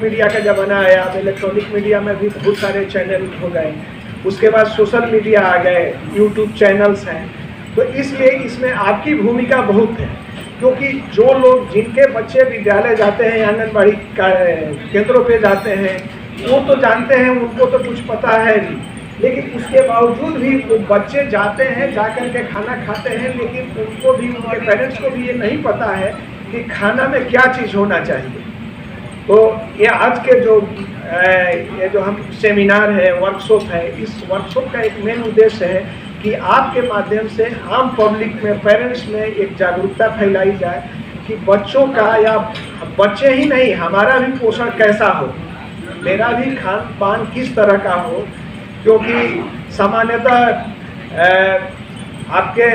Media का ज़माना आया, अब इलेक्ट्रॉनिक मीडिया में भी बहुत सारे चैनल हो गए, उसके बाद सोशल मीडिया आ गए, यूट्यूब चैनल्स हैं। तो इसलिए इसमें आपकी भूमिका बहुत है, क्योंकि जो लोग जिनके बच्चे विद्यालय जाते हैं, आंगनबाड़ी केंद्रों पे जाते हैं, वो तो जानते हैं, उनको तो कुछ पता है नहीं, लेकिन उसके बावजूद भी वो बच्चे जाते हैं, जा कर के खाना खाते हैं, लेकिन उनको भी, उनके पेरेंट्स को भी ये नहीं पता है कि खाना में क्या चीज़ होना चाहिए। तो ये आज के ये जो हम सेमिनार है, वर्कशॉप है, इस वर्कशॉप का एक मेन उद्देश्य है कि आपके माध्यम से आम पब्लिक में, पेरेंट्स में एक जागरूकता फैलाई जाए कि बच्चों का, या बच्चे ही नहीं, हमारा भी पोषण कैसा हो, मेरा भी खान पान किस तरह का हो। क्योंकि सामान्यतः आपके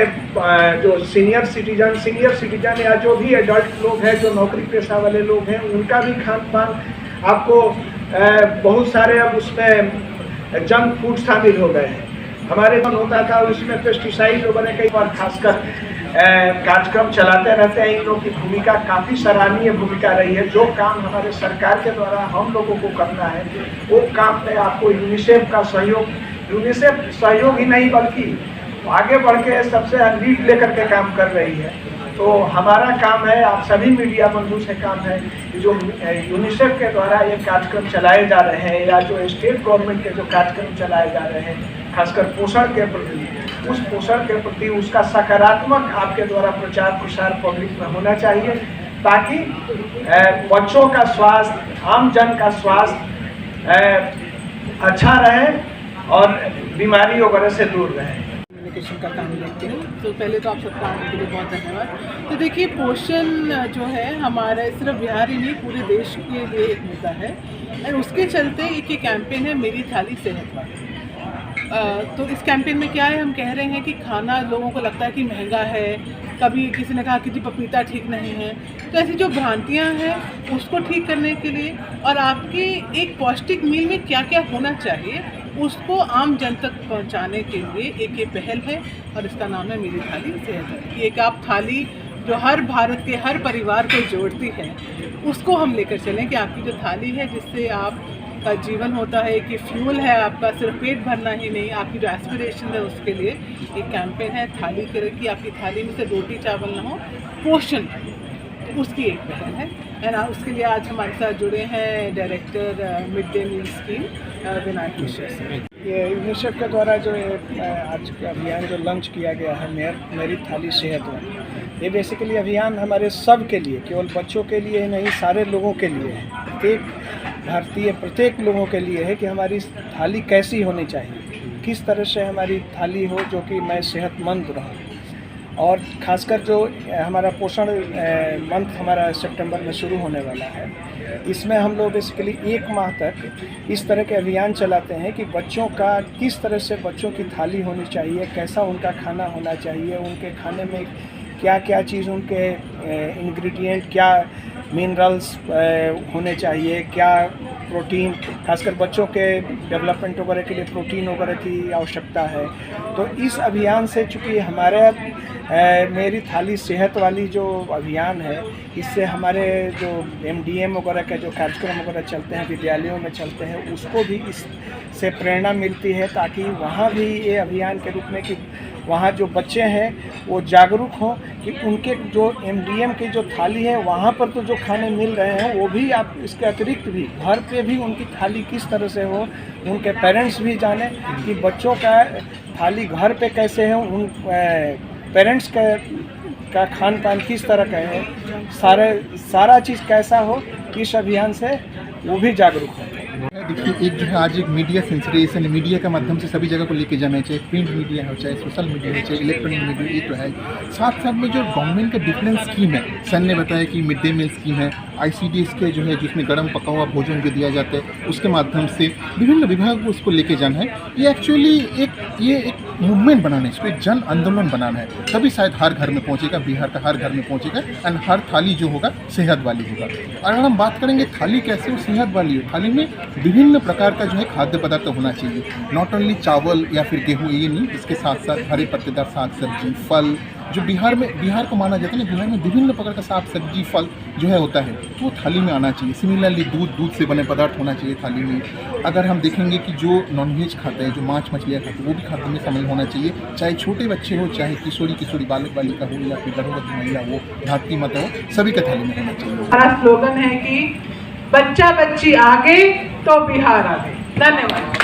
जो सीनियर सिटीजन या जो भी एडल्ट लोग हैं, जो नौकरी पेशा वाले लोग हैं, उनका भी खान पान आपको बहुत सारे अब उसमें जंक फूड शामिल हो गए हैं। हमारे मन होता था उसमें पेस्टिसाइड वगैरह कई बार खासकर कार्यक्रम चलाते रहते हैं। इन लोगों की भूमिका काफ़ी सराहनीय भूमिका रही है। जो काम हमारे सरकार के द्वारा हम लोगों को करना है, वो काम में आपको यूनिसेफ का सहयोग ही नहीं बल्कि आगे बढ़ के सबसे लीड लेकर के काम कर रही है। तो हमारा काम है, आप सभी मीडिया बंधु से काम है कि जो यूनिसेफ के द्वारा ये कार्यक्रम चलाए जा रहे हैं, या जो स्टेट गवर्नमेंट के जो कार्यक्रम चलाए जा रहे हैं, खासकर पोषण के प्रति, उस पोषण के प्रति उसका सकारात्मक आपके द्वारा प्रचार प्रसार पब्लिक में होना चाहिए, ताकि बच्चों का स्वास्थ्य, आम जन का स्वास्थ्य अच्छा रहे और बीमारी वगैरह से दूर रहे। कम्युनिकेशन का काम देखते हैं। तो पहले तो आप सबका आने के लिए बहुत धन्यवाद। तो देखिए, पोषण जो है हमारे सिर्फ बिहार ही नहीं, पूरे देश के लिए एक मुद्दा है, और उसके चलते एक ये कैंपेन है, मेरी थाली सेहत वाली। तो इस कैंपेन में क्या है, हम कह रहे हैं कि खाना लोगों को लगता है कि महंगा है, कभी किसी ने कहा कि जी पपीता ठीक नहीं है। तो ऐसी जो भ्रांतियां हैं उसको ठीक करने के लिए, और आपके एक पौष्टिक मील में क्या क्या होना चाहिए उसको आम जन तक पहुंचाने के लिए एक ये पहल है, और इसका नाम है मेरी थाली सेहत। एक आप थाली जो हर भारत के हर परिवार को जोड़ती है, उसको हम लेकर चलें कि आपकी जो थाली है, जिससे आपका जीवन होता है, कि फ्यूल है आपका, सिर्फ पेट भरना ही नहीं, आपकी जो एस्पिरेशन है उसके लिए एक कैंपेन है थाली करे कि आपकी थाली में से रोटी चावल ना हो, पोषण, उसकी एक पहल है। एंड उसके लिए आज हमारे साथ जुड़े हैं director mid day meal scheme Vinayak Mishra sir. ये यूनिसेफ के द्वारा जो आज का अभियान जो लॉन्च किया गया है, मेरी थाली सेहत वाली, ये बेसिकली अभियान हमारे सब के लिए, केवल बच्चों के लिए नहीं, सारे लोगों के लिए है। प्रत्येक भारतीय, प्रत्येक लोगों के लिए है कि हमारी थाली कैसी होनी चाहिए, किस तरह से हमारी थाली हो जो कि मैं सेहतमंद रहूँ। और ख़ासकर जो हमारा पोषण मंथ हमारा सितंबर में शुरू होने वाला है, इसमें हम लोग बेसिकली 1 माह तक इस तरह के अभियान चलाते हैं कि बच्चों का किस तरह से बच्चों की थाली होनी चाहिए, कैसा उनका खाना होना चाहिए, उनके खाने में क्या क्या चीज़, उनके इंग्रेडिएंट क्या, मिनरल्स होने चाहिए, क्या प्रोटीन, खासकर बच्चों के डेवलपमेंट वगैरह के लिए प्रोटीन वगैरह की आवश्यकता है। तो इस अभियान से, चूँकि हमारे मेरी थाली सेहत वाली जो अभियान है, इससे हमारे जो MDM वगैरह के जो कार्यक्रम वगैरह चलते हैं, विद्यालयों में चलते हैं, उसको भी इससे प्रेरणा मिलती है, ताकि वहाँ भी ये अभियान के रूप में कि वहाँ जो बच्चे हैं वो जागरूक हों कि उनके जो MDM की जो थाली है, वहाँ पर तो जो खाने मिल रहे हैं वो भी, आप इसके अतिरिक्त भी घर पे भी उनकी थाली किस तरह से हो, उनके पेरेंट्स भी जाने कि बच्चों का थाली घर पे कैसे है, उन पेरेंट्स का खान पान किस तरह का है, सारा चीज़ कैसा हो, इस अभियान से वो भी जागरूक है। देखिए, एक जो है आज एक मीडिया सेंसिटाइजेशन, मीडिया के माध्यम से सभी जगह को लेके जाना चाहिए, प्रिंट मीडिया हो, चाहे सोशल मीडिया हो, चाहे इलेक्ट्रॉनिक मीडिया, ये तो है। साथ साथ में जो गवर्नमेंट का डिफरेंट स्कीम है, सर ने बताया कि मिड डे मील स्कीम है, ICDS के जो है जिसमें गर्म पका हुआ भोजन जो दिया जाता है, उसके माध्यम से विभिन्न विभाग को उसको लेके जाना है। ये एक्चुअली एक मूवमेंट बनाना है, इसको एक जन आंदोलन बनाना है, तभी शायद हर घर में पहुँचेगा, बिहार का हर घर में पहुँचेगा, एंड हर थाली जो होगा सेहत वाली होगा। और अगर हम बात करेंगे थाली कैसे हो सेहत वाली हो, थाली में विभिन्न विभिन्न प्रकार का जो है खाद्य पदार्थ होना चाहिए। नॉट ओनली चावल या फिर गेहूँ, ये नहीं, इसके साथ साथ हरे पत्तेदार साग सब्जी, फल, जो बिहार को माना जाता है ना, बिहार में विभिन्न प्रकार का साग सब्जी फल जो है होता है, तो वो थाली में आना चाहिए। सिमिलरली दूध से बने पदार्थ होना चाहिए थाली में। अगर हम देखेंगे कि जो नॉनवेज खाते हैं, जो मांस मछलियाँ खाते हैं, वो भी खाद्य में शामिल होना चाहिए। चाहे छोटे बच्चे हो, चाहे किशोरी बालक बालिका हो, या फिर गर्भवती महिला हो, धात्री माता हो, सभी का थाली में होना चाहिए। हमारा स्लोगन है कि बच्चा बच्ची आगे तो बिहार आगे। धन्यवाद।